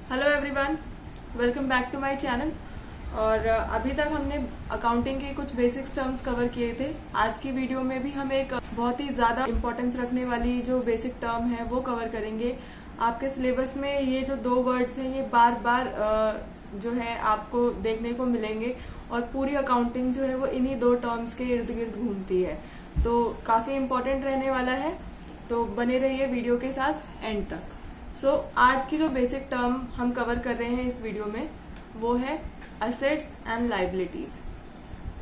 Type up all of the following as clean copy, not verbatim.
Hello everyone, welcome back to my channel. और अभी तक हमने अकाउंटिंग के कुछ बेसिक्स टर्म्स कवर किए थे। आज की वीडियो में भी हम एक बहुत ही ज़्यादा इम्पोर्टेंस रखने वाली जो बेसिक टर्म है वो कवर करेंगे। आपके सिलेबस में ये जो दो वर्ड्स हैं ये बार बार जो है आपको देखने को मिलेंगे और पूरी अकाउंटिंग जो है वो इन्हीं दो टर्म्स के इर्द गिर्द घूमती है, तो काफ़ी इम्पोर्टेंट रहने वाला है। तो बने रहिए वीडियो के साथ एंड तक। आज की जो बेसिक टर्म हम कवर कर रहे हैं इस वीडियो में वो है एसेट्स एंड लायबिलिटीज।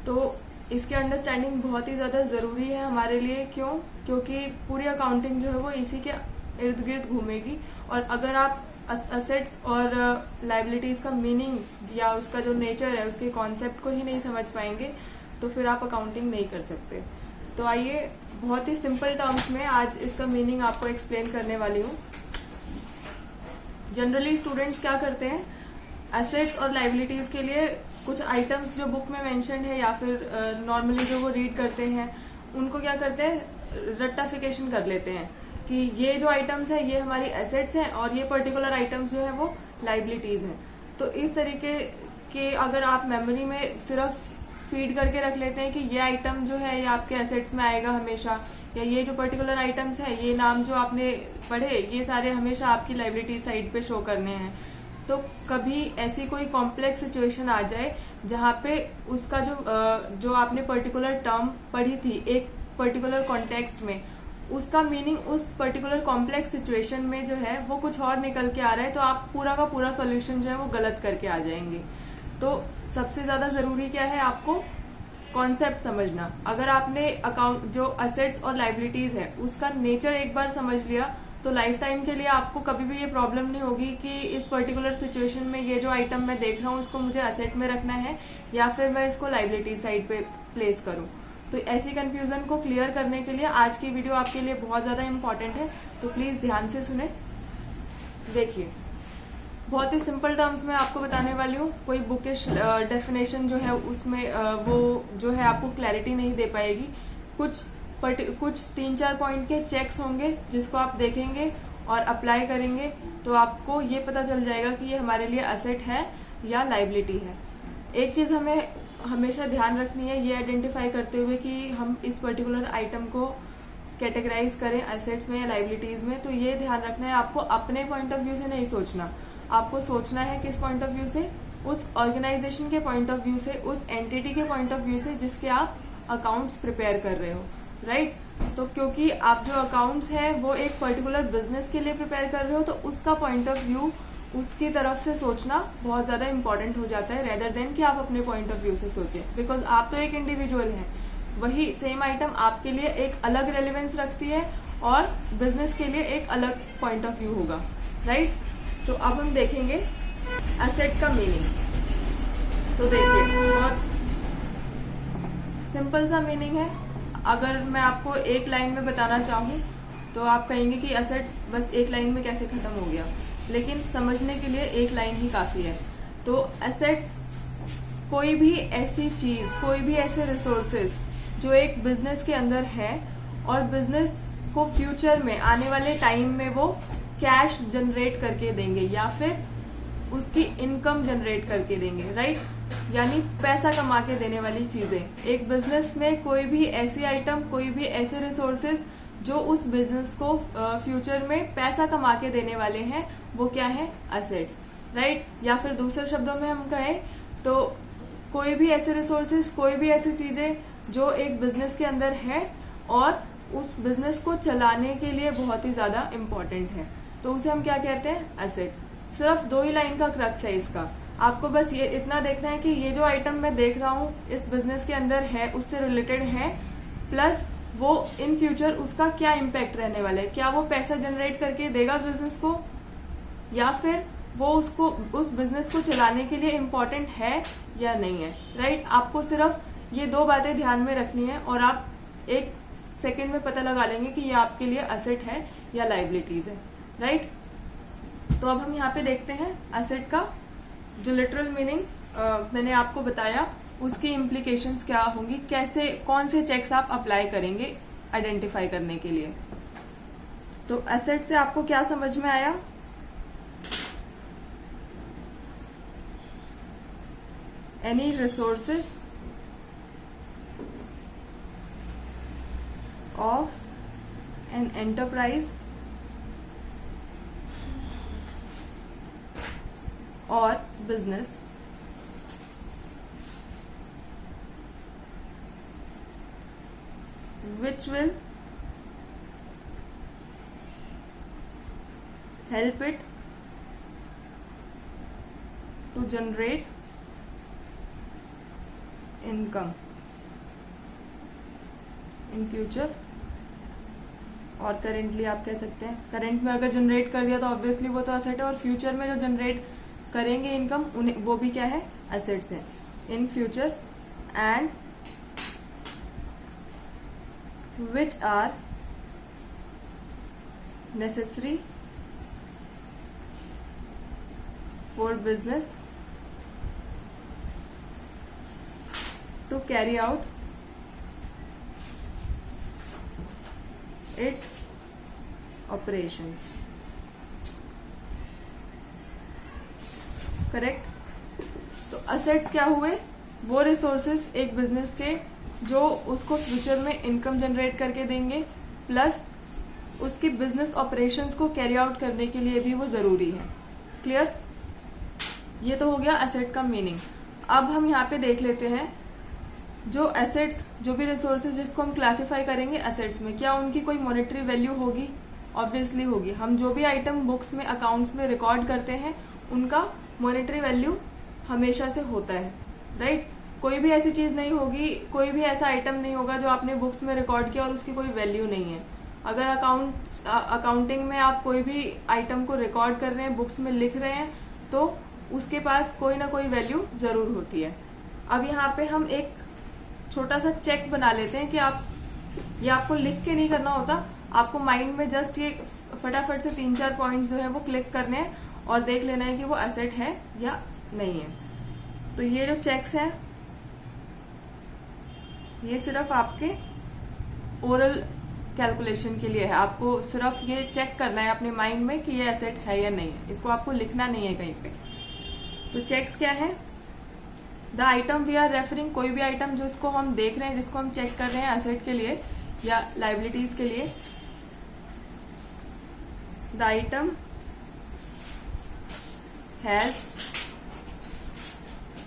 तो इसकी अंडरस्टैंडिंग बहुत ही ज़्यादा ज़रूरी है हमारे लिए। क्योंकि पूरी अकाउंटिंग जो है वो इसी के इर्द गिर्द घूमेगी, और अगर आप एसेट्स और लायबिलिटीज का मीनिंग या उसका जो नेचर है उसके कॉन्सेप्ट को ही नहीं समझ पाएंगे तो फिर आप अकाउंटिंग नहीं कर सकते। तो आइए बहुत ही सिंपल टर्म्स में आज इसका मीनिंग आपको एक्सप्लेन करने वाली हूँ। जनरली स्टूडेंट्स क्या करते हैं, एसेट्स और लायबिलिटीज के लिए कुछ आइटम्स जो बुक में मेंशन्ड है या फिर नॉर्मली जो वो रीड करते हैं उनको क्या करते हैं, रट्टाफिकेशन कर लेते हैं कि ये जो आइटम्स है ये हमारी एसेट्स हैं और ये पर्टिकुलर आइटम्स जो है वो लायबिलिटीज हैं। तो इस तरीके के अगर आप मेमोरी में सिर्फ फीड करके रख लेते हैं कि ये आइटम जो है ये आपके एसेट्स में आएगा हमेशा, या ये जो पर्टिकुलर आइटम्स है ये नाम जो आपने पढ़े ये सारे हमेशा आपकी लायबिलिटी साइड पे शो करने हैं, तो कभी ऐसी कोई कॉम्प्लेक्स सिचुएशन आ जाए जहाँ पे उसका जो आपने पर्टिकुलर टर्म पढ़ी थी एक पर्टिकुलर कॉन्टेक्स्ट में, उसका मीनिंग उस पर्टिकुलर कॉम्प्लेक्स सिचुएशन में जो है वो कुछ और निकल के आ रहा है, तो आप पूरा का पूरा सॉल्यूशन जो है वो गलत करके आ जाएंगे। तो सबसे ज्यादा जरूरी क्या है, आपको कॉन्सेप्ट समझना। अगर आपने अकाउंट जो एसेट्स और लायबिलिटीज है उसका नेचर एक बार समझ लिया तो लाइफ टाइम के लिए आपको कभी भी ये प्रॉब्लम नहीं होगी कि इस पर्टिकुलर सिचुएशन में ये जो आइटम मैं देख रहा हूँ इसको मुझे एसेट में रखना है या फिर मैं इसको लायबिलिटी साइड पे प्लेस करूँ। तो ऐसी कंफ्यूजन को क्लियर करने के लिए आज की वीडियो आपके लिए बहुत ज्यादा इंपॉर्टेंट है, तो प्लीज ध्यान से सुने। देखिए, बहुत ही सिंपल टर्म्स में आपको बताने वाली हूँ। कोई बुकिश डेफिनेशन जो है उसमें वो जो है आपको क्लैरिटी नहीं दे पाएगी। कुछ 3-4 पॉइंट के चेक्स होंगे जिसको आप देखेंगे और अप्लाई करेंगे तो आपको ये पता चल जाएगा कि ये हमारे लिए एसेट है या लायबिलिटी है। एक चीज हमें हमेशा ध्यान रखनी है, ये आइडेंटिफाई करते हुए कि हम इस पर्टिकुलर आइटम को कैटेगराइज करें एसेट्स में या लायबिलिटीज में, तो ये ध्यान रखना है आपको अपने पॉइंट ऑफ व्यू से नहीं सोचना। आपको सोचना है किस पॉइंट ऑफ व्यू से, उस ऑर्गेनाइजेशन के पॉइंट ऑफ व्यू से, उस एंटिटी के पॉइंट ऑफ व्यू से जिसके आप अकाउंट्स प्रिपेयर कर रहे हो, राइट। तो क्योंकि आप जो अकाउंट्स हैं वो एक पर्टिकुलर बिजनेस के लिए प्रिपेयर कर रहे हो तो उसका पॉइंट ऑफ व्यू उसकी तरफ से सोचना बहुत ज्यादा इंपॉर्टेंट हो जाता है, रेदर देन कि आप अपने पॉइंट ऑफ व्यू से सोचें। बिकॉज आप तो एक इंडिविजुअल हैं, वही सेम आइटम आपके लिए एक अलग रेलिवेंस रखती है और बिजनेस के लिए एक अलग पॉइंट ऑफ व्यू होगा, राइट। तो अब हम देखेंगे एसेट का मीनिंग। तो देखिए, बहुत सिंपल सा मीनिंग है। अगर मैं आपको एक लाइन में बताना चाहूँ तो आप कहेंगे कि एसेट बस एक लाइन में कैसे खत्म हो गया, लेकिन समझने के लिए एक लाइन ही काफी है। तो एसेट्स कोई भी ऐसी चीज, कोई भी ऐसे रिसोर्सेज जो एक बिजनेस के अंदर है और बिजनेस को फ्यूचर में आने वाले टाइम में वो कैश जनरेट करके देंगे या फिर उसकी इनकम जनरेट करके देंगे, राइट। यानी पैसा कमा के देने वाली चीजें। एक बिजनेस में कोई भी ऐसी आइटम, कोई भी ऐसे रिसोर्सेज जो उस बिजनेस को फ्यूचर में पैसा कमा के देने वाले हैं वो क्या है, एसेट्स, राइट। या फिर दूसरे शब्दों में हम कहें तो कोई भी ऐसे रिसोर्सेज, कोई भी ऐसी चीजें जो एक बिजनेस के अंदर है और उस बिजनेस को चलाने के लिए बहुत ही ज्यादा इम्पोर्टेंट है, तो उसे हम क्या कहते हैं, एसेट। सिर्फ 2 ही लाइन का क्रक्स है इसका। आपको बस ये इतना देखना है कि ये जो आइटम मैं देख रहा हूँ इस बिजनेस के अंदर है, उससे रिलेटेड है, प्लस वो इन फ्यूचर उसका क्या इम्पैक्ट रहने वाला है। क्या वो पैसा जनरेट करके देगा बिजनेस को, या फिर वो उसको उस बिजनेस को चलाने के लिए इम्पोर्टेंट है या नहीं है, राइट। आपको सिर्फ ये 2 बातें ध्यान में रखनी है और आप 1 सेकेंड में पता लगा लेंगे कि ये आपके लिए एसेट है या लायबिलिटीज है, राइट। तो अब हम यहाँ पे देखते हैं एसेट का जो लिटरल मीनिंग मैंने आपको बताया, उसकी इम्प्लीकेशंस क्या होंगी, कैसे, कौन से चेक्स आप अप्लाई करेंगे आइडेंटिफाई करने के लिए। तो एसेट से आपको क्या समझ में आया? any resources of an enterprise or business which will help it to generate income in future, और करेंटली आप कह सकते हैं। करंट में अगर जनरेट कर दिया तो ऑब्वियसली वो तो एसेट है, और फ्यूचर में जो जनरेट करेंगे इनकम उन्हें वो भी क्या है, एसेट्स हैं। In future and which are necessary for business to carry out its operations. Correct. तो असेट्स क्या हुए, वो रिसोर्सेज एक बिजनेस के जो उसको फ्यूचर में इनकम जनरेट करके देंगे, प्लस उसकी बिजनेस ऑपरेशंस को कैरी आउट करने के लिए भी वो जरूरी है। क्लियर? ये तो हो गया एसेट का मीनिंग। अब हम यहाँ पे देख लेते हैं जो एसेट्स, जो भी रिसोर्सेज जिसको हम क्लासिफाई करेंगे एसेट्स में, क्या उनकी कोई मॉनेटरी वैल्यू होगी? ऑब्वियसली होगी। हम जो भी आइटम बुक्स में, अकाउंट्स में रिकॉर्ड करते हैं उनका मॉनेटरी वैल्यू हमेशा से होता है, राइट? कोई भी ऐसी चीज नहीं होगी, कोई भी ऐसा आइटम नहीं होगा जो आपने बुक्स में रिकॉर्ड किया और उसकी कोई वैल्यू नहीं है। अगर अकाउंटिंग में आप कोई भी आइटम को रिकॉर्ड कर रहे हैं, बुक्स में लिख रहे हैं, तो उसके पास कोई ना कोई वैल्यू जरूर होती है। अब यहाँ पे हम एक छोटा सा चेक बना लेते हैं कि ये आपको लिख के नहीं करना होता, आपको माइंड में जस्ट ये फटाफट से 3-4 पॉइंट्स जो है वो क्लिक करने हैं और देख लेना है कि वो एसेट है या नहीं है। तो ये जो चेक्स हैं ये सिर्फ आपके ओरल कैलकुलेशन के लिए है। आपको सिर्फ ये चेक करना है अपने माइंड में कि ये एसेट है या नहीं है, इसको आपको लिखना नहीं है कहीं पे। तो चेक्स क्या है? The item we are referring, कोई भी आइटम जो इसको हम देख रहे हैं, जिसको हम चेक कर रहे हैं एसेट के लिए या लाइबिलिटीज के लिए, the item has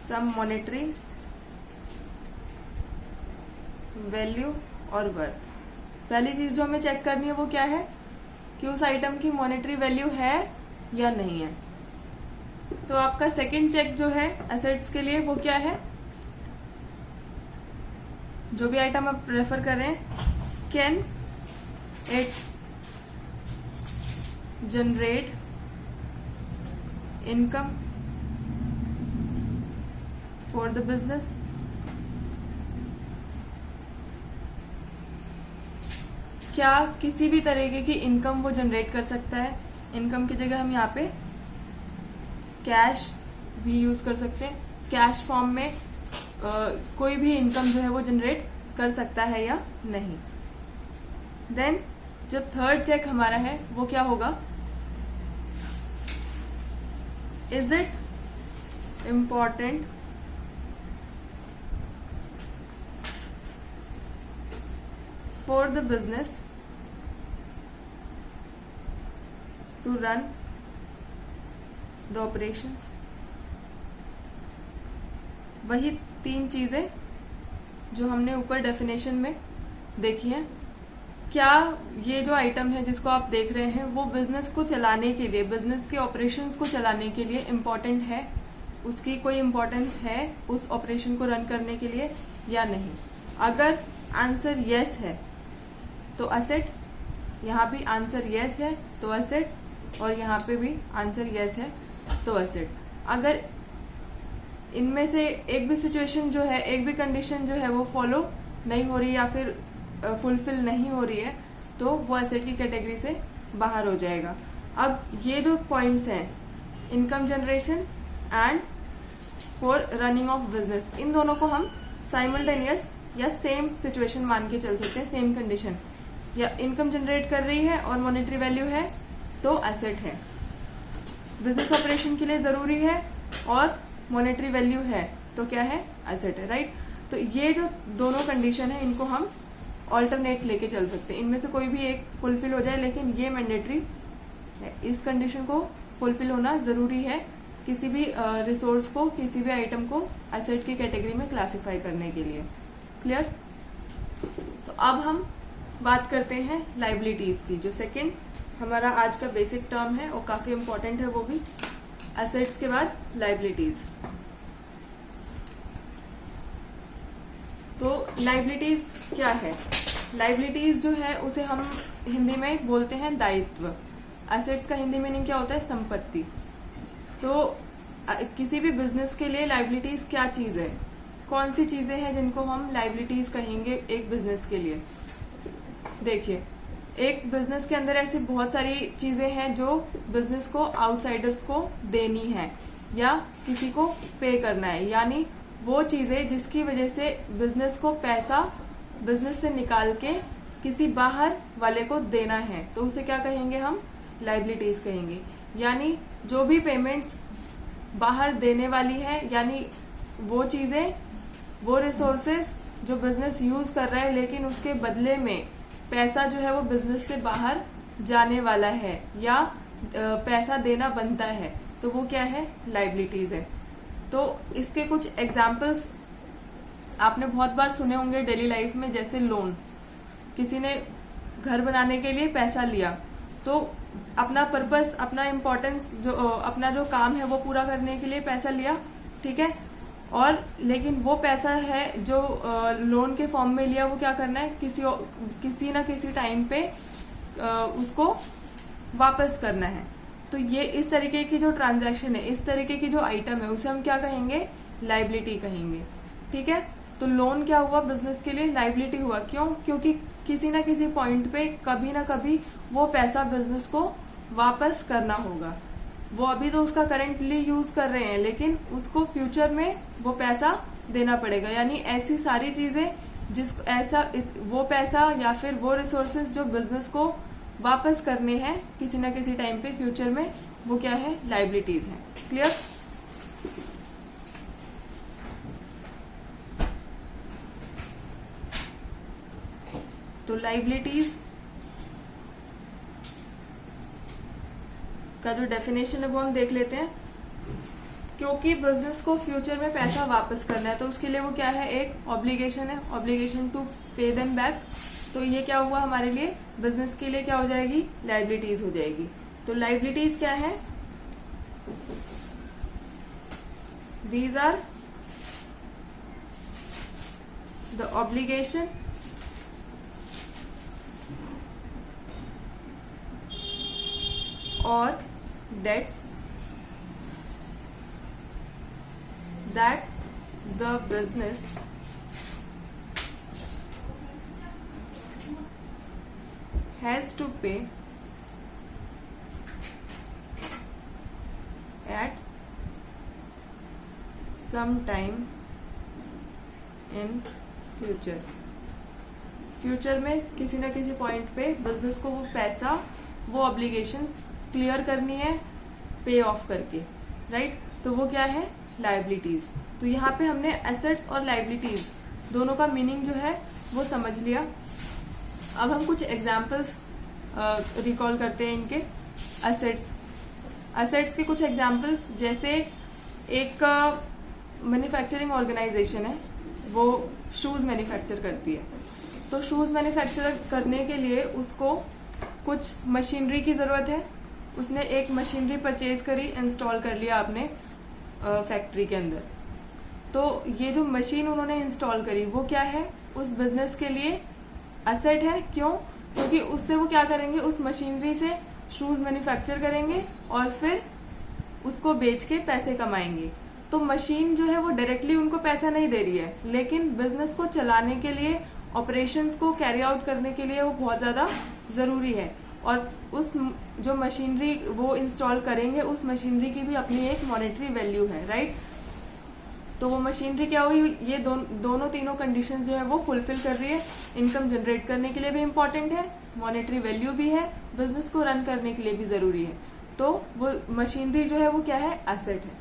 some monetary value और वर्थ। पहली चीज जो हमें चेक करनी है वो क्या है कि उस आइटम की मॉनेटरी वैल्यू है या नहीं है। तो आपका सेकंड चेक जो है एसेट्स के लिए वो क्या है? जो भी आइटम आप रेफर कर रहे हैं, can it generate income for the business? क्या किसी भी तरीके की इनकम वो जनरेट कर सकता है? इनकम की जगह हम यहाँ पे कैश भी यूज कर सकते हैं। कैश फॉर्म में कोई भी इनकम जो है वो जनरेट कर सकता है या नहीं। देन जो थर्ड चेक हमारा है वो क्या होगा? Is it important for the business to run the operations? वही 3 चीजें जो हमने ऊपर डेफिनेशन में देखी है। क्या ये जो आइटम है जिसको आप देख रहे हैं वो बिजनेस को चलाने के लिए, बिजनेस के ऑपरेशंस को चलाने के लिए इम्पोर्टेंट है? उसकी कोई इम्पोर्टेंस है उस ऑपरेशन को रन करने के लिए या नहीं? अगर आंसर यस है तो एसेट, यहाँ भी आंसर यस है तो एसेट, और यहाँ पे भी आंसर यस है तो एसेट। अगर इनमें से एक भी सिचुएशन जो है, एक भी कंडीशन जो है वो फॉलो नहीं हो रही या फिर फुलफिल नहीं हो रही है तो वो एसेट की कैटेगरी से बाहर हो जाएगा। अब ये जो पॉइंट्स हैं, income generation and for running of business, इन दोनों को हम साइमल्टेनियस या सेम सिचुएशन मान के चल सकते हैं, सेम कंडीशन। या इनकम जनरेट कर रही है और मॉनेटरी वैल्यू है तो एसेट है, बिजनेस ऑपरेशन के लिए जरूरी है और मॉनेटरी वैल्यू है तो क्या है, एसेट है, राइट। तो ये जो दोनों कंडीशन है इनको हम ऑल्टरनेट लेके चल सकते हैं, इनमें से कोई भी एक फुलफिल हो जाए, लेकिन ये मैंडेटरी है, इस कंडीशन को फुलफिल होना जरूरी है किसी भी रिसोर्स को, किसी भी आइटम को एसेट की कैटेगरी में क्लासिफाई करने के लिए। क्लियर। तो अब हम बात करते हैं लाइबिलिटीज की, जो सेकंड हमारा आज का बेसिक टर्म है और काफी इंपॉर्टेंट है वो भी। एसेट्स के बाद लाइबिलिटीज। तो लाइबिलिटीज क्या है? लाइबिलिटीज जो है उसे हम हिंदी में बोलते हैं दायित्व। एसेट्स का हिंदी मीनिंग क्या होता है? संपत्ति। तो किसी भी बिजनेस के लिए लाइबिलिटीज क्या चीज है, कौन सी चीजें हैं जिनको हम लाइबिलिटीज कहेंगे एक बिजनेस के लिए? देखिए, एक बिजनेस के अंदर ऐसी बहुत सारी चीजें हैं जो बिजनेस को आउटसाइडर्स को देनी है या किसी को पे करना है, यानी वो चीजें जिसकी वजह से बिजनेस को पैसा बिजनेस से निकाल के किसी बाहर वाले को देना है, तो उसे क्या कहेंगे हम? लाइबिलिटीज कहेंगे। यानी जो भी पेमेंट्स बाहर देने वाली है, यानी वो चीजें, वो रिसोर्सेस जो बिजनेस यूज कर रहा है, लेकिन उसके बदले में पैसा जो है वो बिजनेस से बाहर जाने वाला है या पैसा देना बनता है, तो वो क्या है? लाइबिलिटीज है। तो इसके कुछ एग्जाम्पल्स आपने बहुत बार सुने होंगे डेली लाइफ में, जैसे लोन। किसी ने घर बनाने के लिए पैसा लिया, तो अपना पर्पस, अपना इम्पोर्टेंस, जो अपना जो काम है वो पूरा करने के लिए पैसा लिया, ठीक है। और लेकिन वो पैसा है जो लोन के फॉर्म में लिया, वो क्या करना है? किसी ना किसी टाइम पे उसको वापस करना है। तो ये इस तरीके की जो ट्रांजैक्शन है, इस तरीके की जो आइटम है, उसे हम क्या कहेंगे? लाइबिलिटी कहेंगे, ठीक है। तो लोन क्या हुआ? बिजनेस के लिए लाइबिलिटी हुआ। क्यों? क्योंकि किसी ना किसी पॉइंट पे कभी ना कभी वो पैसा बिजनेस को वापस करना होगा। वो अभी तो उसका करेंटली यूज कर रहे हैं, लेकिन उसको फ्यूचर में वो पैसा देना पड़ेगा। यानी ऐसी सारी चीजें जिसको ऐसा वो पैसा या फिर वो रिसोर्सेज जो बिजनेस को वापस करने हैं किसी ना किसी टाइम पे फ्यूचर में, वो क्या है? लाइबिलिटीज है। क्लियर। तो लाइबिलिटीज का जो डेफिनेशन है वो हम देख लेते हैं। क्योंकि बिजनेस को फ्यूचर में पैसा वापस करना है, तो उसके लिए वो क्या है? एक ऑब्लिगेशन है, obligation to pay them back. तो ये क्या हुआ हमारे लिए? बिजनेस के लिए क्या हो जाएगी? लाइबिलिटीज हो जाएगी। तो लाइबिलिटीज क्या है? These are the obligation or debts that the business has to pay at some time in future। Future में किसी ना किसी पॉइंट पे बिजनेस को वो पैसा, वो ऑब्लिगेशंस क्लियर करनी है पे ऑफ करके, राइट। तो वो क्या है? लाइबिलिटीज। तो यहाँ पे हमने एसेट्स और लाइबिलिटीज दोनों का मीनिंग जो है वो समझ लिया। अब हम कुछ एग्जाम्पल्स रिकॉल करते हैं इनके। एसेट्स के कुछ एग्जाम्पल्स, जैसे एक मैन्युफैक्चरिंग ऑर्गेनाइजेशन है, वो शूज मैन्युफैक्चर करती है। तो शूज मैन्युफैक्चर करने के लिए उसको कुछ मशीनरी की जरूरत है। उसने एक मशीनरी परचेज करी, इंस्टॉल कर लिया अपने फैक्ट्री के अंदर। तो ये जो मशीन उन्होंने इंस्टॉल करी वो क्या है? उस बिजनेस के लिए एसेट है। क्यों? क्योंकि उससे वो क्या करेंगे? उस मशीनरी से शूज मैन्युफैक्चर करेंगे और फिर उसको बेच के पैसे कमाएंगे। तो मशीन जो है वो डायरेक्टली उनको पैसा नहीं दे रही है, लेकिन बिजनेस को चलाने के लिए, ऑपरेशंस को कैरी आउट करने के लिए वो बहुत ज्यादा जरूरी है। और उस जो मशीनरी वो इंस्टॉल करेंगे, उस मशीनरी की भी अपनी एक मॉनेटरी वैल्यू है, राइट। तो वो मशीनरी क्या हुई? ये दोनों तीनों कंडीशंस जो है वो फुलफिल कर रही है। इनकम जनरेट करने के लिए भी इम्पोर्टेंट है, मॉनेटरी वैल्यू भी है, बिजनेस को रन करने के लिए भी जरूरी है। तो वो मशीनरी जो है वो क्या है? एसेट है।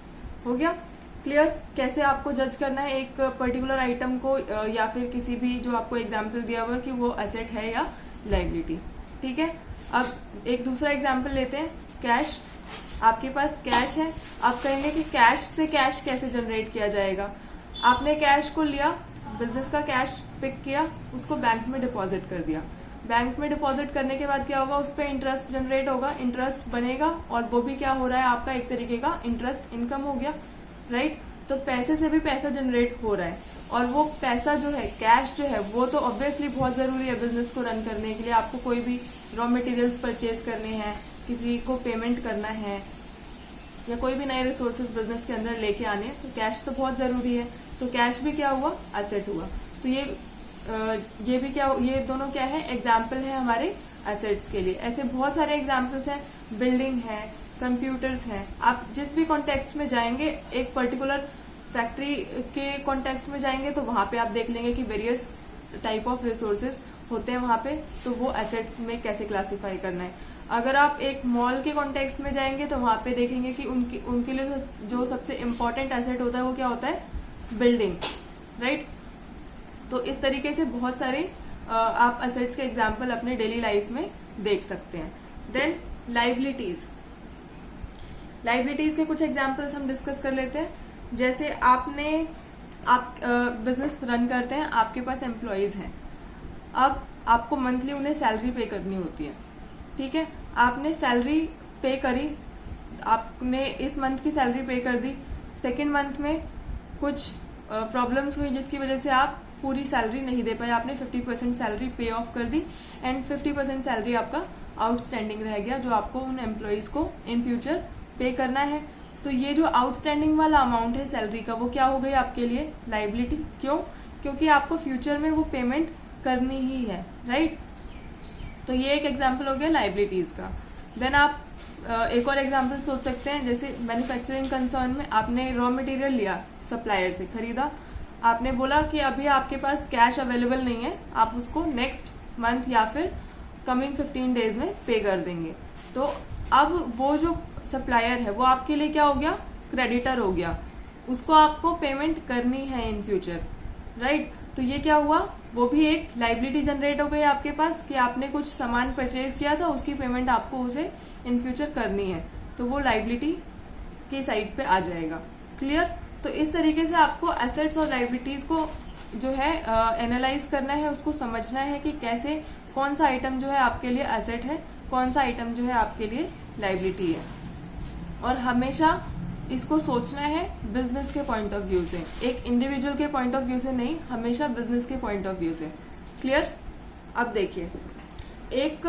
हो गया। क्लियर? कैसे आपको जज करना है एक पर्टिकुलर आइटम को या फिर किसी भी जो आपको एग्जाम्पल दिया हुआ है कि वो एसेट है या लाइबिलिटी। ठीक है, अब एक दूसरा एग्जाम्पल लेते हैं, कैश। आपके पास कैश है, आप कहेंगे कि कैश से कैश कैसे जनरेट किया जाएगा। आपने कैश को लिया, बिजनेस का कैश पिक किया, उसको बैंक में डिपॉजिट कर दिया। बैंक में डिपॉजिट करने के बाद क्या होगा, उस पर इंटरेस्ट जनरेट होगा, इंटरेस्ट बनेगा, और वो भी क्या हो रहा है, आपका एक तरीके का इंटरेस्ट इनकम हो गया, राइट? तो पैसे से भी पैसा जनरेट हो रहा है, और वो पैसा जो है, कैश जो है, वो तो ऑब्वियसली बहुत जरूरी है बिजनेस को रन करने के लिए। आपको कोई भी रॉ मटेरियल्स परचेज करने हैं, किसी को पेमेंट करना है, या कोई भी नए रिसोर्सेज बिजनेस के अंदर लेके आने हैं, तो कैश तो बहुत जरूरी है। तो कैश भी क्या हुआ, एसेट हुआ। तो ये भी क्या, ये दोनों क्या है, एग्जाम्पल है हमारे एसेट्स के लिए। ऐसे बहुत सारे एग्जाम्पल्स हैं, बिल्डिंग है, कंप्यूटर्स हैं। आप जिस भी कॉन्टेक्स्ट में जाएंगे, एक पर्टिकुलर फैक्ट्री के कॉन्टेक्स्ट में जाएंगे तो वहां पे आप देख लेंगे कि वेरियस टाइप ऑफ रिसोर्सेज होते हैं वहां पे, तो वो एसेट्स में कैसे क्लासिफाई करना है। अगर आप एक मॉल के कॉन्टेक्स्ट में जाएंगे तो वहां पे देखेंगे कि उनके लिए जो सबसे इम्पोर्टेंट एसेट होता है वो क्या होता है, बिल्डिंग, राइट? तो इस तरीके से बहुत सारे आप एसेट्स के एग्जाम्पल अपने डेली लाइफ में देख सकते हैं। देन लाइबिलिटीज के कुछ एग्जाम्पल्स हम डिस्कस कर लेते हैं। जैसे आप बिजनेस रन करते हैं, आपके पास एम्प्लॉयज हैं, अब आपको मंथली उन्हें सैलरी पे करनी होती है। ठीक है, आपने सैलरी पे करी, आपने इस मंथ की सैलरी पे कर दी, सेकेंड मंथ में कुछ प्रॉब्लम्स हुई जिसकी वजह से आप पूरी सैलरी नहीं दे पाए, आपने 50% सैलरी पे ऑफ कर दी, एंड 50% सैलरी आपका आउटस्टैंडिंग रह गया, जो आपको उन एम्प्लॉयज को इन फ्यूचर पे करना है। तो ये जो आउटस्टैंडिंग वाला अमाउंट है सैलरी का, वो क्या हो गई आपके लिए, लाइबिलिटी। क्यों? क्योंकि आपको फ्यूचर में वो पेमेंट करनी ही है, राइट? तो ये एक एग्जाम्पल हो गया लाइबिलिटीज का। देन आप एक और एग्जाम्पल सोच सकते हैं, जैसे मैन्युफैक्चरिंग कंसर्न में आपने रॉ मटेरियल लिया, सप्लायर से खरीदा, आपने बोला कि अभी आपके पास कैश अवेलेबल नहीं है, आप उसको नेक्स्ट मंथ या फिर कमिंग 15 डेज में पे कर देंगे। तो अब वो जो सप्लायर है वो आपके लिए क्या हो गया, क्रेडिटर हो गया, उसको आपको पेमेंट करनी है इन फ्यूचर, राइट? तो ये क्या हुआ, वो भी एक लाइबिलिटी जनरेट हो गई आपके पास कि आपने कुछ सामान परचेज किया था, उसकी पेमेंट आपको उसे इन फ्यूचर करनी है, तो वो लाइबिलिटी की साइड पे आ जाएगा। क्लियर? तो इस तरीके से आपको एसेट्स और लाइबिलिटीज को जो है एनालाइज करना है, उसको समझना है कि कैसे कौन सा आइटम जो है आपके लिए एसेट है, कौन सा आइटम जो है आपके लिए लाइबिलिटी है, और हमेशा इसको सोचना है बिजनेस के पॉइंट ऑफ व्यू से, एक इंडिविजुअल के पॉइंट ऑफ व्यू से नहीं, हमेशा बिजनेस के पॉइंट ऑफ व्यू से। क्लियर? अब देखिए एक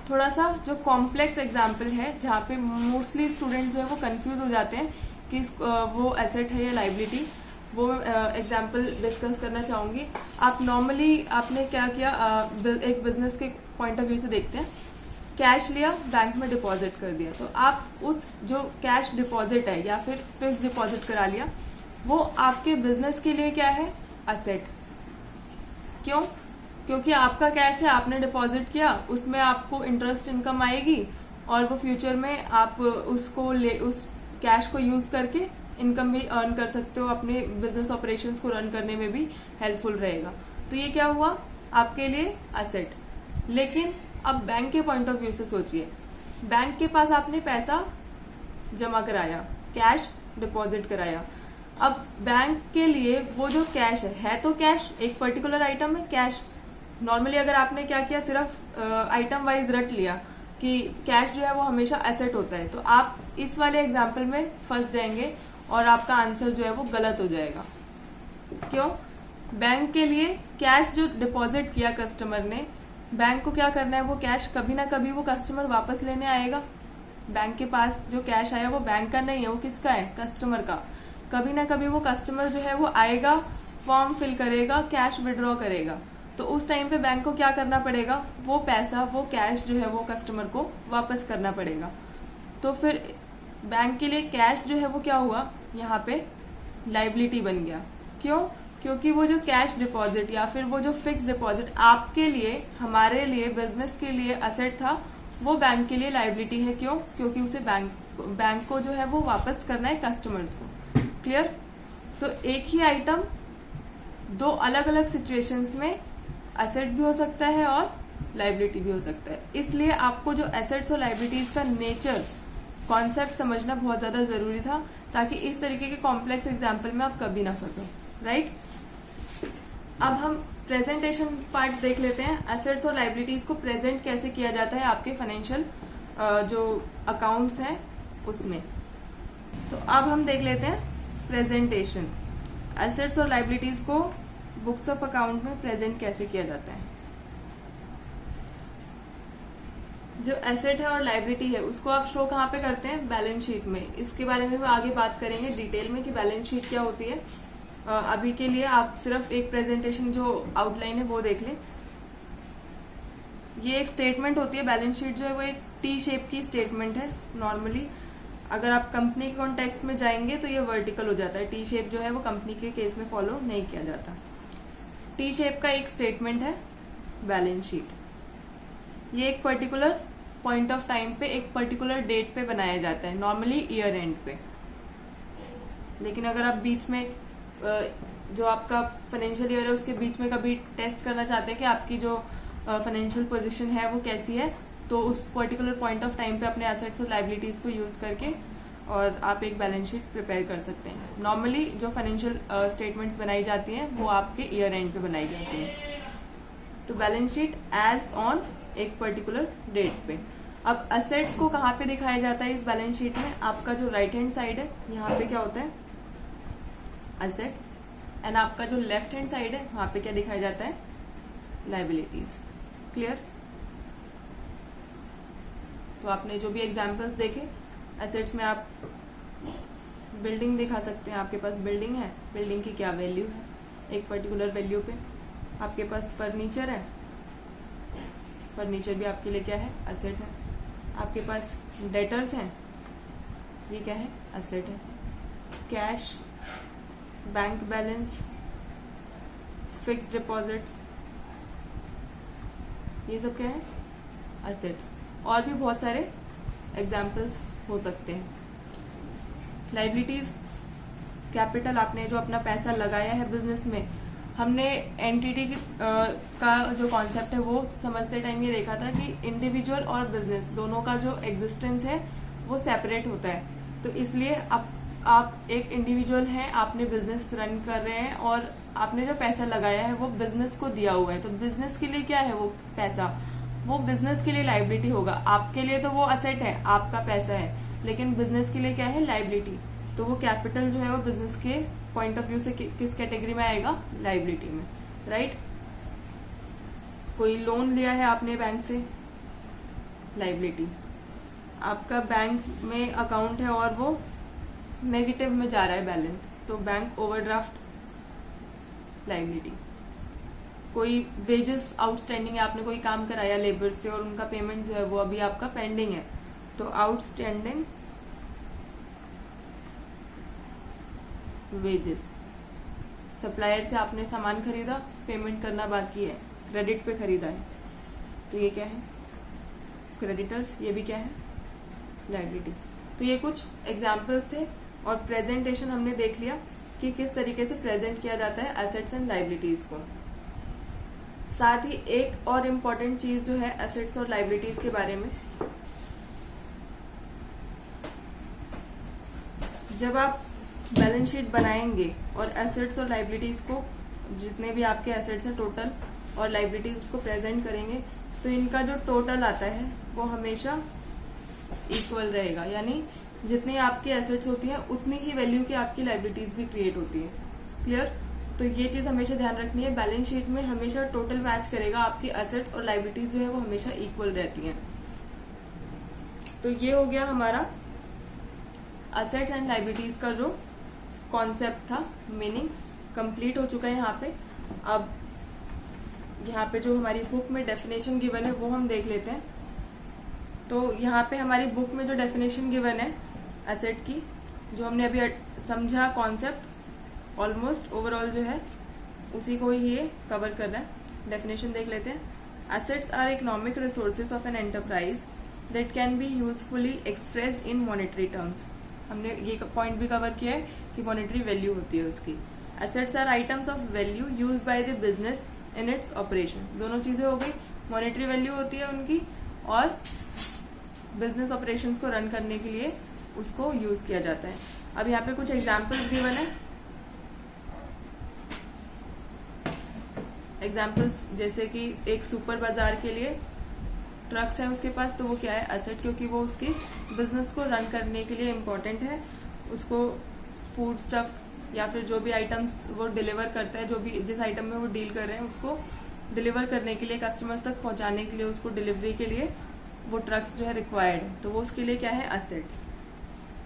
थोड़ा सा जो कॉम्प्लेक्स एग्जाम्पल है, जहाँ पे मोस्टली स्टूडेंट्स जो है वो कंफ्यूज हो जाते हैं कि वो एसेट है या लाइबिलिटी, वो एग्जाम्पल डिस्कस करना चाहूंगी। आप नॉर्मली आपने क्या किया, एक बिजनेस के पॉइंट ऑफ व्यू से देखते हैं, कैश लिया, बैंक में डिपॉजिट कर दिया, तो आप उस जो कैश डिपॉजिट है या फिर फिक्स डिपॉजिट करा लिया, वो आपके बिजनेस के लिए क्या है, एसेट। क्यों? क्योंकि आपका कैश है, आपने डिपॉजिट किया, उसमें आपको इंटरेस्ट इनकम आएगी, और वो फ्यूचर में आप उस कैश को यूज करके इनकम भी अर्न कर सकते हो, अपने बिजनेस ऑपरेशंस को रन करने में भी हेल्पफुल रहेगा। तो ये क्या हुआ आपके लिए, एसेट। लेकिन अब बैंक के पॉइंट ऑफ व्यू से सोचिए, बैंक के पास आपने पैसा जमा कराया, कैश डिपॉजिट कराया, अब बैंक के लिए वो जो कैश है तो कैश एक पर्टिकुलर आइटम है, कैश। नॉर्मली अगर आपने क्या किया, सिर्फ आइटम वाइज रट लिया कि कैश जो है वो हमेशा एसेट होता है, तो आप इस वाले एग्जाम्पल में फंस जाएंगे और आपका आंसर जो है वो गलत हो जाएगा। क्यों? बैंक के लिए कैश जो डिपॉजिट किया कस्टमर ने, बैंक को क्या करना है, वो कैश कभी ना कभी वो कस्टमर वापस लेने आएगा। बैंक के पास जो कैश आया वो बैंक का नहीं है, वो किसका है, कस्टमर का। कभी ना कभी वो कस्टमर जो है वो आएगा, फॉर्म फिल करेगा, कैश विड्रॉ करेगा, तो उस टाइम पे बैंक को क्या करना पड़ेगा, वो पैसा, वो कैश जो है वो कस्टमर को वापस करना पड़ेगा। तो फिर बैंक के लिए कैश जो है वो क्या हुआ, यहाँ पे लाइबिलिटी बन गया। क्यों? क्योंकि वो जो कैश डिपॉजिट या फिर वो जो फिक्स डिपॉजिट आपके लिए, हमारे लिए, बिजनेस के लिए एसेट था, वो बैंक के लिए लाइबिलिटी है। क्यों? क्योंकि उसे बैंक को जो है वो वापस करना है कस्टमर्स को। क्लियर? तो एक ही आइटम दो अलग अलग सिचुएशंस में एसेट भी हो सकता है और लाइबिलिटी भी हो सकता है। इसलिए आपको जो एसेट्स और लाइबिलिटीज का नेचर कॉन्सेप्ट समझना बहुत ज्यादा जरूरी था, ताकि इस तरीके के कॉम्प्लेक्स एग्जाम्पल में आप कभी ना फंसो, राइट? अब हम प्रेजेंटेशन पार्ट देख लेते हैं। एसेट्स और लाइबिलिटीज को प्रेजेंट कैसे किया जाता है आपके फाइनेंशियल जो अकाउंट्स हैं उसमें। तो अब हम देख लेते हैं प्रेजेंटेशन। एसेट्स और लाइबिलिटीज को बुक्स ऑफ अकाउंट में प्रेजेंट कैसे किया जाता है। जो एसेट है और लाइबिलिटी है उसको आप शो कहाँ पे करते हैं? बैलेंस शीट में। इसके बारे में भी आगे बात करेंगे डिटेल में कि बैलेंस शीट क्या होती है। अभी के लिए आप सिर्फ एक प्रेजेंटेशन जो आउटलाइन है वो देख लें। ये एक स्टेटमेंट होती है। बैलेंस शीट जो है वो एक टी शेप की स्टेटमेंट है। नॉर्मली अगर आप कंपनी के कॉन्टेक्स्ट में जाएंगे तो ये वर्टिकल हो जाता है। टी शेप जो है वो कंपनी के केस में फॉलो नहीं किया जाता। टी शेप का एक स्टेटमेंट है बैलेंस शीट। ये एक पर्टिकुलर पॉइंट ऑफ टाइम पे एक पर्टिकुलर डेट पे बनाया जाता है, नॉर्मली ईयर एंड पे। लेकिन अगर आप बीच में जो आपका फाइनेंशियल ईयर है उसके बीच में कभी टेस्ट करना चाहते हैं कि आपकी जो फाइनेंशियल पोजीशन है वो कैसी है, तो उस पर्टिकुलर पॉइंट ऑफ टाइम पे अपने एसेट्स और लाइबिलिटीज को यूज करके और आप एक बैलेंस शीट प्रिपेयर कर सकते हैं। नॉर्मली जो फाइनेंशियल स्टेटमेंट्स बनाई जाती हैं वो आपके ईयर एंड पे बनाई जाती हैं। तो बैलेंस शीट एज ऑन एक पर्टिकुलर डेट पे। अब एसेट्स को कहाँ पे दिखाया जाता है इस बैलेंस शीट में? आपका जो राइट हैंड साइड है यहाँ पे क्या होता है? एसेट्स। एंड आपका जो लेफ्ट हैंड साइड है वहां पे क्या दिखाया जाता है? लाइबिलिटीज। क्लियर? तो आपने जो भी एग्जांपल्स देखे, एसेट्स में आप बिल्डिंग दिखा सकते हैं। आपके पास बिल्डिंग है, बिल्डिंग की क्या वैल्यू है एक पर्टिकुलर वैल्यू पे। आपके पास फर्नीचर है, फर्नीचर भी आपके लिए क्या है? एसेट है। आपके पास डेटर्स हैं, ये क्या है? एसेट है। Cash, bank balance, fixed deposit, ये सब क्या है? एसेट्स। और भी बहुत सारे एग्जाम्पल्स हो सकते हैं। लाइबिलिटीज, कैपिटल, आपने जो अपना पैसा लगाया है बिजनेस में। हमने एंटिटी का जो कॉन्सेप्ट है वो समझते टाइम ये देखा था कि इंडिविजुअल और बिजनेस दोनों का जो एग्जिस्टेंस है वो सेपरेट होता है। तो इसलिए आप एक इंडिविजुअल हैं, आपने बिजनेस रन कर रहे हैं और आपने जो पैसा लगाया है वो बिजनेस को दिया हुआ है। तो बिजनेस के लिए क्या है? वो पैसा, वो बिजनेस के लिए लाइबिलिटी होगा। आपके लिए तो वो एसेट है, आपका पैसा है, लेकिन बिजनेस के लिए क्या है? लाइबिलिटी। तो वो कैपिटल जो है वो बिजनेस के पॉइंट ऑफ व्यू से किस कैटेगरी में आएगा? लाइबिलिटी में, राइट? कोई लोन लिया है आपने बैंक से, लाइबिलिटी। आपका बैंक में अकाउंट है और वो नेगेटिव में जा रहा है बैलेंस, तो बैंक ओवरड्राफ्ट, लाइबिलिटी। कोई वेजेस आउटस्टैंडिंग है, आपने कोई काम कराया लेबर से और उनका पेमेंट जो है वो अभी आपका पेंडिंग है, तो आउटस्टैंडिंग वेजेस। सप्लायर से आपने सामान खरीदा, पेमेंट करना बाकी है, क्रेडिट पे खरीदा है, तो ये क्या है? क्रेडिटर्स। ये भी क्या है? लाइबिलिटी। तो ये कुछ एग्जाम्पल्स थे और प्रेजेंटेशन हमने देख लिया कि किस तरीके से प्रेजेंट किया जाता है एसेट्स एंड लाइबिलिटीज को। साथ ही एक और इम्पोर्टेंट चीज जो है एसेट्स और लाइबिलिटीज के बारे में, जब आप बैलेंस शीट बनाएंगे और एसेट्स और लाइबिलिटीज को, जितने भी आपके एसेट्स हैं टोटल और लाइबिलिटीज उसको प्रेजेंट करेंगे, तो इनका जो टोटल आता है वो हमेशा इक्वल रहेगा। यानी जितनी आपकी एसेट्स होती हैं उतनी ही वैल्यू की आपकी लाइबिलिटीज भी क्रिएट होती है। क्लियर? तो ये चीज हमेशा ध्यान रखनी है। बैलेंस शीट में हमेशा टोटल मैच करेगा, आपकी एसेट्स और लाइबिलिटीज जो है वो हमेशा इक्वल रहती हैं। तो ये हो गया हमारा एसेट्स एंड लाइबिलिटीज का जो कॉन्सेप्ट था, मीनिंग कंप्लीट हो चुका है यहाँ पे। अब यहाँ पे जो हमारी बुक में डेफिनेशन गिवन है वो हम देख लेते हैं। तो यहाँ पे हमारी बुक में जो डेफिनेशन गिवन है एसेट की, जो हमने अभी समझा कॉन्सेप्ट, ऑलमोस्ट ओवरऑल जो है उसी को ही ये कवर कर रहा है। डेफिनेशन देख लेते हैं। Assets are economic resources of an enterprise that can be usefully expressed in monetary terms. हमने ये पॉइंट भी कवर किया है कि मॉनेटरी वैल्यू होती है उसकी। Assets are items of value used by the business in its operation. दोनों चीजें हो गई, मॉनेटरी वैल्यू होती है उनकी और बिजनेस ऑपरेशंस को रन करने के लिए उसको यूज किया जाता है। अब यहाँ पे कुछ एग्जाम्पल्स गिवन है। एग्जाम्पल्स जैसे कि एक सुपर बाजार के लिए ट्रक्स है उसके पास, तो वो क्या है, एसेट, क्योंकि वो उसके बिजनेस को रन करने के लिए इम्पोर्टेंट है। उसको फूड स्टफ या फिर जो भी आइटम्स वो डिलीवर करता है, जो भी जिस आइटम में वो डील कर रहे हैं उसको डिलीवर करने के लिए, कस्टमर्स तक पहुंचाने के लिए, उसको डिलीवरी के लिए वो ट्रक्स जो है रिक्वायर्ड है, तो वो उसके लिए क्या है, एसेट्स।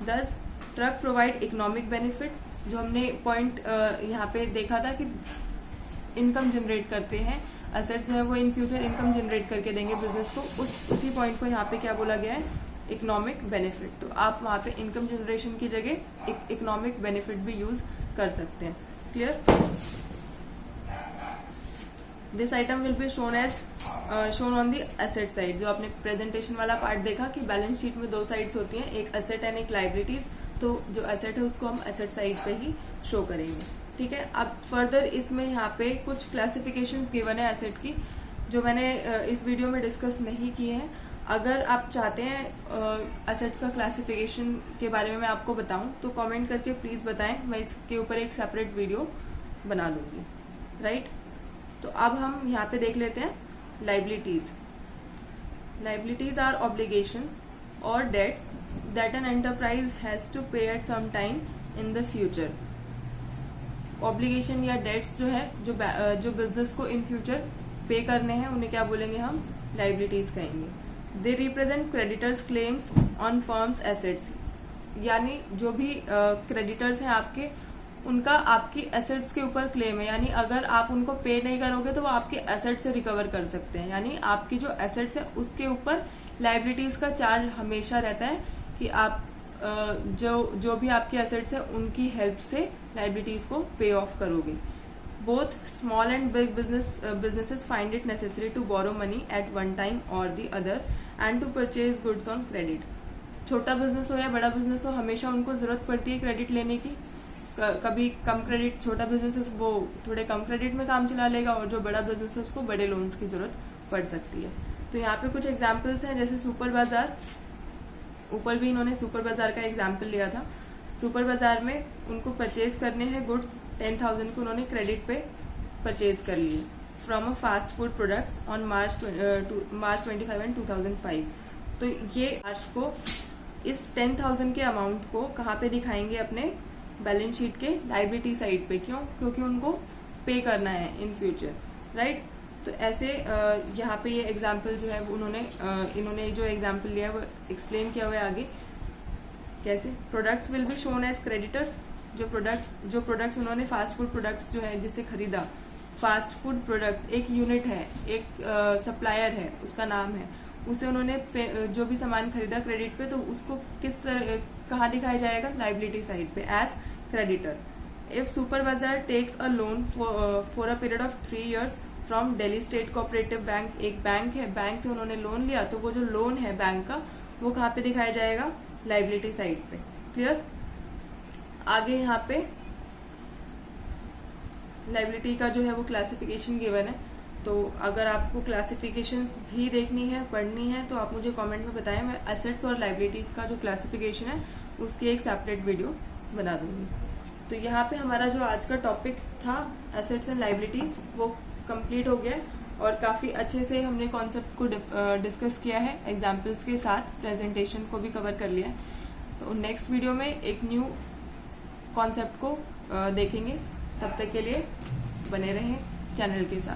दस ट्रक प्रोवाइड इकोनॉमिक बेनिफिट, जो हमने पॉइंट यहाँ पे देखा था कि इनकम जनरेट करते हैं, एसेट्स जो है वो इन फ्यूचर इनकम जनरेट करके देंगे बिजनेस को, उसी पॉइंट को यहाँ पे क्या बोला गया है, इकोनॉमिक बेनिफिट। तो आप वहाँ पे इनकम जनरेशन की जगह इकोनॉमिक बेनिफिट भी यूज कर सकते हैं। Clear? This item will be shown on the asset side. जो आपने प्रेजेंटेशन वाला पार्ट देखा कि बैलेंस शीट में दो साइड्स होती हैं, एक एसेट एंड एक लाइबिलिटीज, तो जो एसेट है उसको हम एसेट साइड पे ही शो करेंगे। ठीक है, अब फर्दर इसमें यहाँ पे कुछ क्लासिफिकेशंस गिवन है एसेट की, जो मैंने इस वीडियो में डिस्कस नहीं किए हैं। अगर आप चाहते हैं एसेट्स का क्लासिफिकेशन के बारे में मैं आपको बताऊं तो कमेंट करके प्लीज बताएं, मैं इसके ऊपर एक सेपरेट वीडियो बना दूंगी। राइट, तो अब हम यहाँ पे देख लेते हैं लाइबिलिटीज। लाइबिलिटीज आर ऑब्लिगेशंस और debts that an enterprise has to pay at some time in the future. Obligation या डेट्स जो है, जो बिजनेस को इन फ्यूचर पे करने हैं, उन्हें क्या बोलेंगे हम, लाइबिलिटीज कहेंगे। They represent creditors claims on firms assets, यानी जो भी क्रेडिटर्स हैं आपके, उनका आपकी एसेट्स के ऊपर क्लेम है, यानी अगर आप उनको पे नहीं करोगे तो वो आपके एसेट से रिकवर कर सकते हैं। यानी आपकी जो एसेट्स है उसके ऊपर लाइबिलिटीज का चार्ज हमेशा रहता है कि आप जो भी आपके एसेट्स है उनकी हेल्प से लाइबिलिटीज को पे ऑफ करोगे। Both small and big businesses find it necessary to borrow money at one time or the other and to purchase goods on credit. छोटा बिजनेस हो या बड़ा बिजनेस हो, हमेशा उनको जरूरत पड़ती है क्रेडिट लेने की। कभी कम क्रेडिट, छोटा बिजनेस है वो थोड़े कम क्रेडिट में काम चला लेगा, और जो बड़ा बिजनेस है उसको बड़े लोन्स की जरूरत पड़ सकती है। तो यहाँ पे कुछ एग्जाम्पल्स हैं, जैसे सुपर बाजार, ऊपर भी इन्होंने सुपर बाजार का एग्जाम्पल लिया था। सुपर बाजार में उनको परचेज करने हैं गुड्स 10,000 के, उन्होंने क्रेडिट पे परचेज कर लिए from a fast food products on March 25 and 2005। तो ये मार्च को इस 10,000 के अमाउंट को कहाँ पे दिखाएंगे, अपने बैलेंस शीट के लाइबिलिटी साइड पे। क्यों? क्योंकि उनको पे करना है इन फ्यूचर। राइट, तो ऐसे यहाँ पे ये एग्जाम्पल जो है वो इन्होंने जो एग्जाम्पल लिया है वो एक्सप्लेन किया हुआ है आगे कैसे। Products will be shown as creditors, जो प्रोडक्ट्स उन्होंने फास्ट फूड प्रोडक्ट्स जो है जिससे खरीदा, फास्ट फूड प्रोडक्ट्स एक यूनिट है, एक सप्लायर है, उसका नाम है, उसे उन्होंने जो भी सामान खरीदा क्रेडिट पे, तो उसको किस तरह कहाँ दिखाया जाएगा, लाइबिलिटी साइड पे as creditor. If super bazaar takes a loan for a period of 3 years from Delhi state cooperative bank, एक बैंक है, बैंक से उन्होंने लोन लिया, तो वो जो लोन है बैंक का वो कहाँ पे दिखाया जाएगा, लाइबिलिटी साइड पे। क्लियर? आगे यहाँ पे लाइबिलिटी का जो है वो क्लासिफिकेशन गिवन है, तो अगर आपको क्लासिफिकेशंस भी देखनी है, पढ़नी है, तो आप मुझे कमेंट में बताएं, मैं एसेट्स और लाइबिलिटीज का जो क्लासिफिकेशन है उसकी एक सेपरेट वीडियो बना दूंगी। तो यहाँ पे हमारा जो आज का टॉपिक था एसेट्स एंड लाइबिलिटीज वो कंप्लीट हो गया है, और काफ़ी अच्छे से हमने कॉन्सेप्ट को डिस्कस किया है, एग्जाम्पल्स के साथ प्रेजेंटेशन को भी कवर कर लिया है। तो नेक्स्ट वीडियो में एक न्यू कॉन्सेप्ट को देखेंगे, तब तक के लिए बने रहें चैनल के साथ।